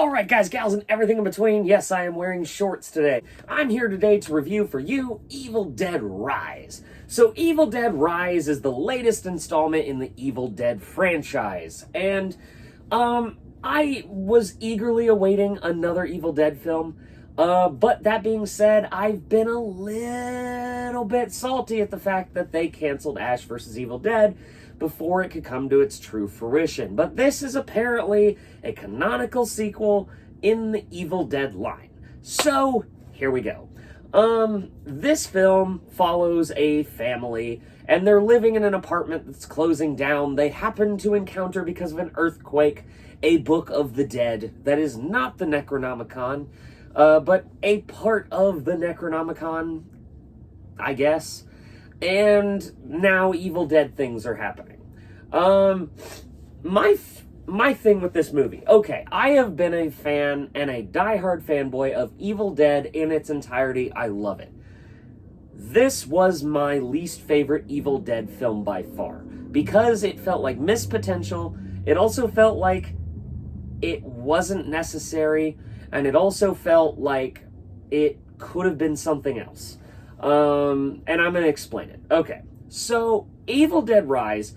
Alright guys, gals, and everything in between, yes, I am wearing shorts today. I'm here today to review for you Evil Dead Rise. So Evil Dead Rise is the latest installment in the Evil Dead franchise. And, I was eagerly awaiting another Evil Dead film. But that being said, I've been a little bit salty at the fact that they canceled Ash vs. Evil Dead before it could come to its true fruition. But this is apparently a canonical sequel in the Evil Dead line. So, here we go. This film follows a family, and they're living in an apartment that's closing down. They happen to encounter, because of an earthquake, a Book of the Dead that is not the Necronomicon, but a part of the Necronomicon, I guess. And now Evil Dead things are happening. My thing with this movie. Okay, I have been a fan and a diehard fanboy of Evil Dead in its entirety. I love it. This was my least favorite Evil Dead film by far, because it felt like missed potential. It also felt like it wasn't necessary, and it also felt like it could have been something else. And I'm going to explain it. Okay, so Evil Dead Rise,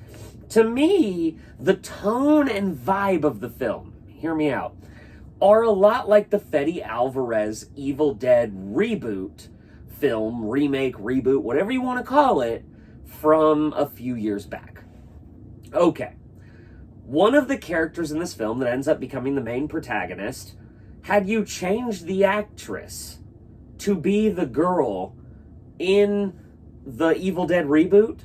to me, the tone and vibe of the film, hear me out, are a lot like the Fede Alvarez Evil Dead reboot film, remake, reboot, whatever you want to call it, from a few years back. Okay, one of the characters in this film that ends up becoming the main protagonist, had you changed the actress to be the girl in the Evil Dead reboot,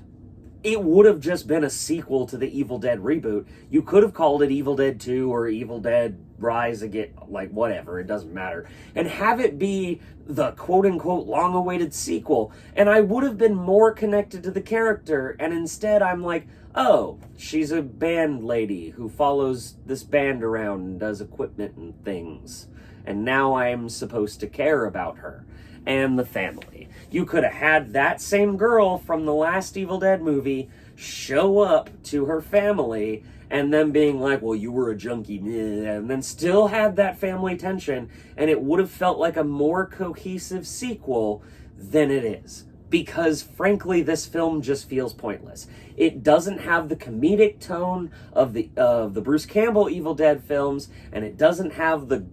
it would have just been a sequel to the Evil Dead reboot. You could have called it Evil Dead 2 or Evil Dead Rise Again, like whatever, it doesn't matter. And have it be the quote-unquote long-awaited sequel. And I would have been more connected to the character. And instead I'm like, oh, she's a band lady who follows this band around and does equipment and things. And now I'm supposed to care about her and the family. You could have had that same girl from the last Evil Dead movie show up to her family and them being like, well, you were a junkie, and then still had that family tension, and it would have felt like a more cohesive sequel than it is. Because, frankly, this film just feels pointless. It doesn't have the comedic tone of the Bruce Campbell Evil Dead films, and it doesn't have the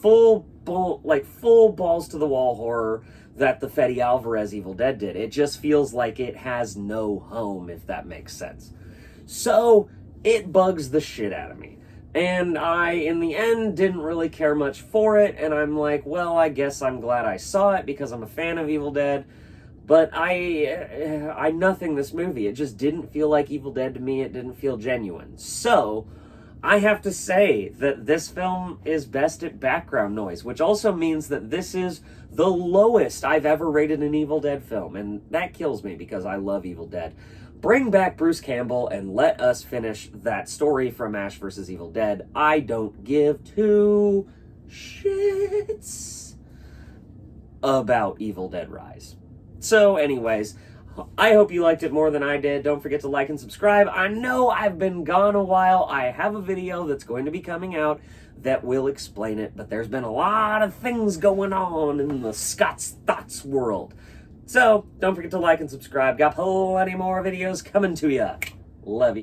full balls to the wall horror that the Fede Alvarez Evil Dead did. It just feels like it has no home, if that makes sense. So it bugs the shit out of me. And I, in the end, didn't really care much for it, and I'm like, well, I guess I'm glad I saw it because I'm a fan of Evil Dead. But I nothing this movie. It just didn't feel like Evil Dead to me. It didn't feel genuine. So I have to say that this film is best at background noise, which also means that this is the lowest I've ever rated an Evil Dead film, and that kills me because I love Evil Dead. Bring back Bruce Campbell and let us finish that story from Ash vs. Evil Dead. I don't give two shits about Evil Dead Rise. So anyways, I hope you liked it more than I did. Don't forget to like and subscribe. I know I've been gone a while. I have a video that's going to be coming out that will explain it, but there's been a lot of things going on in the Scott's Thoughts world. So, don't forget to like and subscribe. Got plenty more videos coming to ya. Love you.